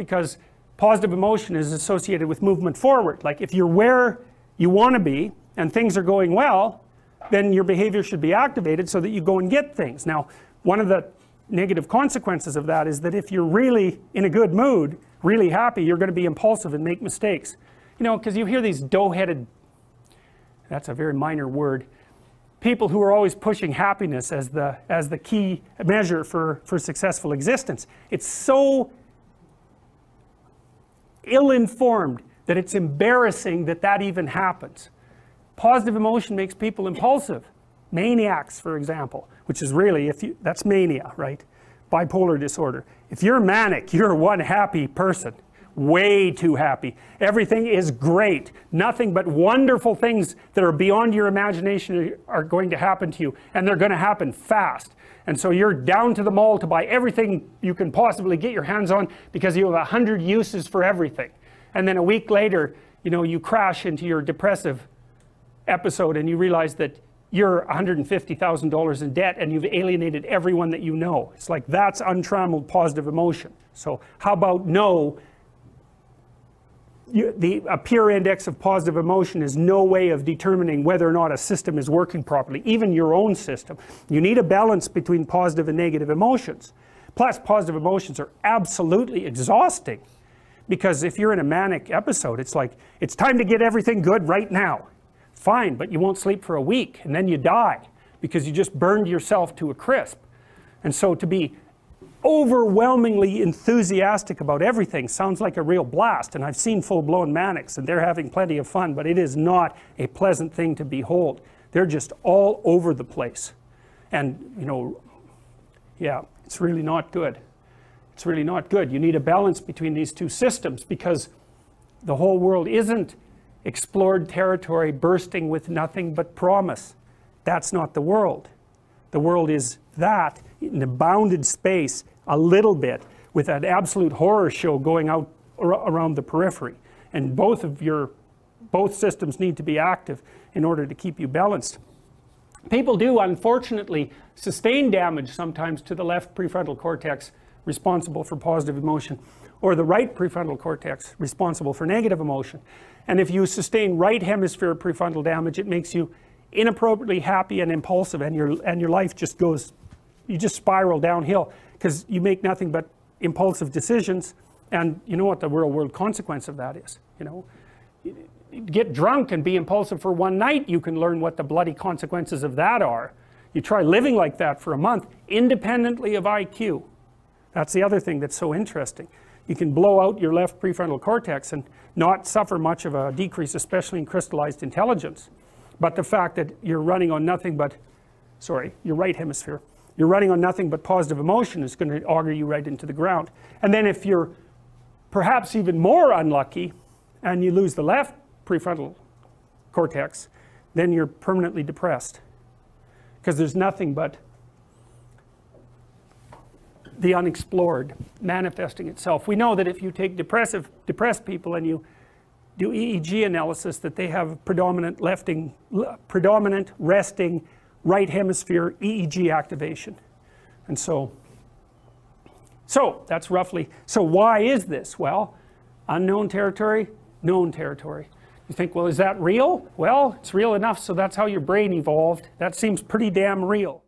because positive emotion is associated with movement forward. Like if you're where you want to be and things are going well, then your behavior should be activated so that you go and get things. Now, one of the negative consequences of that is that if you're really in a good mood, really happy, you're going to be impulsive and make mistakes. You know, because you hear these dough-headed, that's a very minor word, people who are always pushing happiness as the key measure for successful existence. It's so ill-informed that it's embarrassing that that even happens. Positive emotion makes people impulsive. Maniacs, for example, which is really, that's mania, right? Bipolar disorder. If you're manic, you're one happy person. Way too happy. Everything is great. Nothing but wonderful things that are beyond your imagination are going to happen to you, and they're going to happen fast. And so you're down to the mall to buy everything you can possibly get your hands on because you have 100 uses for everything. And then a week later, you know, you crash into your depressive episode and you realize that you're $150,000 in debt and you've alienated everyone that you know. It's like, that's untrammeled positive emotion. So how about no? A pure index of positive emotion is no way of determining whether or not a system is working properly, even your own system. You need a balance between positive and negative emotions. Plus, positive emotions are absolutely exhausting, because if you're in a manic episode, it's like, it's time to get everything good right now. Fine, but you won't sleep for a week, and then you die because you just burned yourself to a crisp. And so to be overwhelmingly enthusiastic about everything sounds like a real blast, and I've seen full-blown manics and they're having plenty of fun, but it is not a pleasant thing to behold. They're just all over the place, and you know, yeah, it's really not good. It's really not good. You need a balance between these two systems, because the whole world isn't explored territory bursting with nothing but promise. That's not the world. The world is that in a bounded space, a little bit, with an absolute horror show going out around the periphery. And both systems need to be active in order to keep you balanced. People do, unfortunately, sustain damage sometimes to the left prefrontal cortex, responsible for positive emotion, or the right prefrontal cortex, responsible for negative emotion. And if you sustain right hemisphere prefrontal damage, it makes you inappropriately happy and impulsive, and your life just goes, you just spiral downhill, because you make nothing but impulsive decisions. And you know what the real world consequence of that is? You know, you get drunk and be impulsive for one night, you can learn what the bloody consequences of that are. You try living like that for a month, independently of IQ. That's the other thing that's so interesting. You can blow out your left prefrontal cortex and not suffer much of a decrease, especially in crystallized intelligence. But the fact that you're running on nothing but, your right hemisphere, you're running on nothing but positive emotion is going to auger you right into the ground. And then if you're perhaps even more unlucky and you lose the left prefrontal cortex, then you're permanently depressed, because there's nothing but the unexplored manifesting itself. We know that if you take depressed people and you do EEG analysis, that they have predominant resting right hemisphere EEG activation. And so that's roughly, so why is this? Well, unknown territory, known territory. You think, well, is that real? Well, it's real enough, so that's how your brain evolved. That seems pretty damn real.